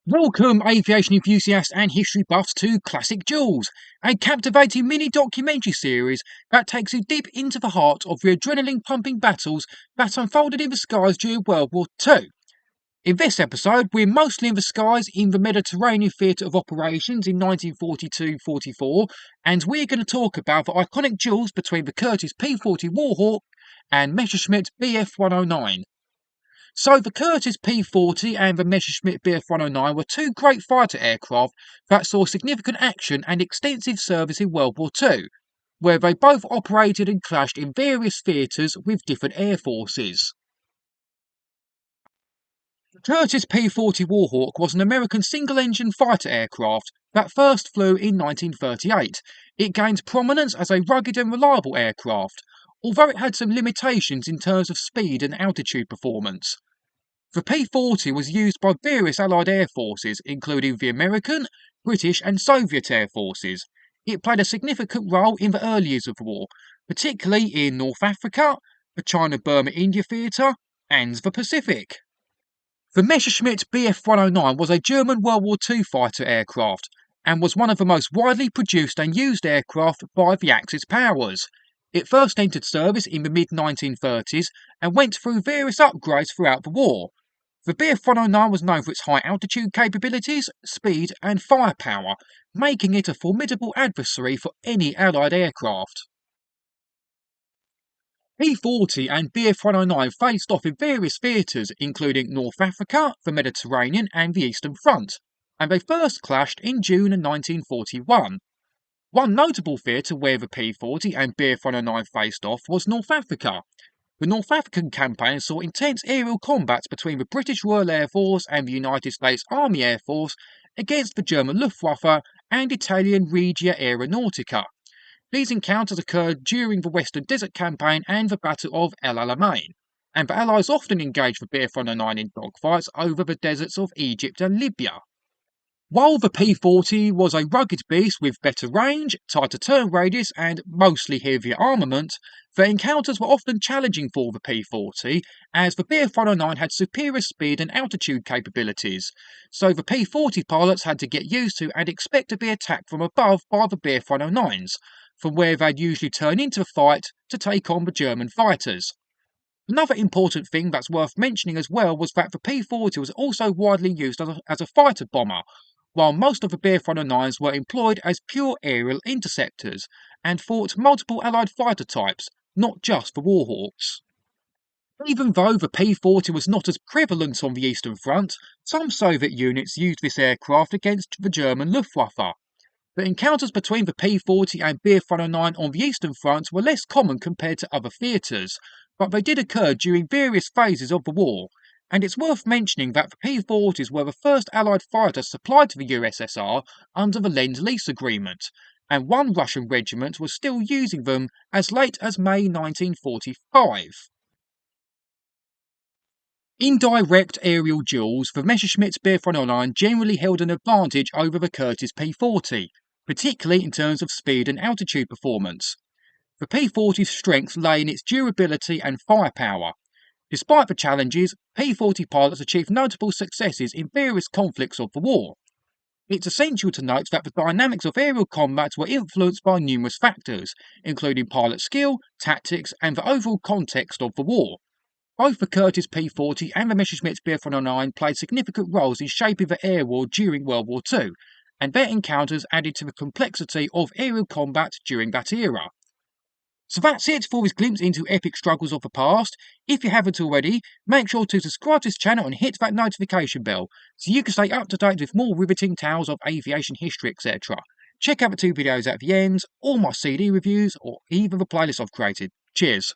Welcome, aviation enthusiasts and history buffs, to Classic Duels, a captivating mini documentary series that takes you deep into the heart of the adrenaline pumping battles that unfolded in the skies during World War II. In this episode, we're mostly in the skies in the Mediterranean Theatre of Operations in 1942-44, and we're going to talk about the iconic duels between the Curtiss P-40 Warhawk and Messerschmitt BF-109. So the Curtiss P-40 and the Messerschmitt BF-109 were two great fighter aircraft that saw significant action and extensive service in World War II, where they both operated and clashed in various theatres with different air forces. The Curtiss P-40 Warhawk was an American single-engine fighter aircraft that first flew in 1938. It gained prominence as a rugged and reliable aircraft, although it had some limitations in terms of speed and altitude performance. The P-40 was used by various Allied air forces, including the American, British and Soviet air forces. It played a significant role in the early years of the war, particularly in North Africa, the China-Burma-India theatre, and the Pacific. The Messerschmitt BF-109 was a German World War II fighter aircraft, and was one of the most widely produced and used aircraft by the Axis powers. It first entered service in the mid-1930s and went through various upgrades throughout the war. The BF-109 was known for its high altitude capabilities, speed and firepower, making it a formidable adversary for any Allied aircraft. P-40 and BF-109 faced off in various theatres including North Africa, the Mediterranean and the Eastern Front, and they first clashed in June 1941. One notable theatre where the P-40 and BF-109 faced off was North Africa. The North African campaign saw intense aerial combats between the British Royal Air Force and the United States Army Air Force against the German Luftwaffe and Italian Regia Aeronautica. These encounters occurred during the Western Desert Campaign and the Battle of El Alamein, and the Allies often engaged the BF-109 in dogfights over the deserts of Egypt and Libya. While the P-40 was a rugged beast with better range, tighter turn radius and mostly heavier armament, the encounters were often challenging for the P-40 as the BF-109 had superior speed and altitude capabilities, so the P-40 pilots had to get used to and expect to be attacked from above by the BF-109s, from where they'd usually turn into the fight to take on the German fighters. Another important thing that's worth mentioning as well was that the P-40 was also widely used as a fighter bomber, while most of the BF-109s were employed as pure aerial interceptors and fought multiple Allied fighter types, not just the Warhawks. Even though the P-40 was not as prevalent on the Eastern Front, some Soviet units used this aircraft against the German Luftwaffe. The encounters between the P-40 and BF-109 on the Eastern Front were less common compared to other theatres, but they did occur during various phases of the war, and it's worth mentioning that the P-40s were the first Allied fighters supplied to the USSR under the Lend-Lease Agreement, and one Russian regiment was still using them as late as May 1945. In direct aerial duels, the Messerschmitt BF-109 generally held an advantage over the Curtiss P-40, particularly in terms of speed and altitude performance. The P-40's strength lay in its durability and firepower. Despite the challenges, P-40 pilots achieved notable successes in various conflicts of the war. It's essential to note that the dynamics of aerial combat were influenced by numerous factors, including pilot skill, tactics, and the overall context of the war. Both the Curtiss P-40 and the Messerschmitt BF-109 played significant roles in shaping the air war during World War II, and their encounters added to the complexity of aerial combat during that era. So that's it for this glimpse into epic struggles of the past. If you haven't already, make sure to subscribe to this channel and hit that notification bell so you can stay up to date with more riveting tales of aviation history, etc. Check out the two videos at the end, or my CD reviews, or even the playlist I've created. Cheers!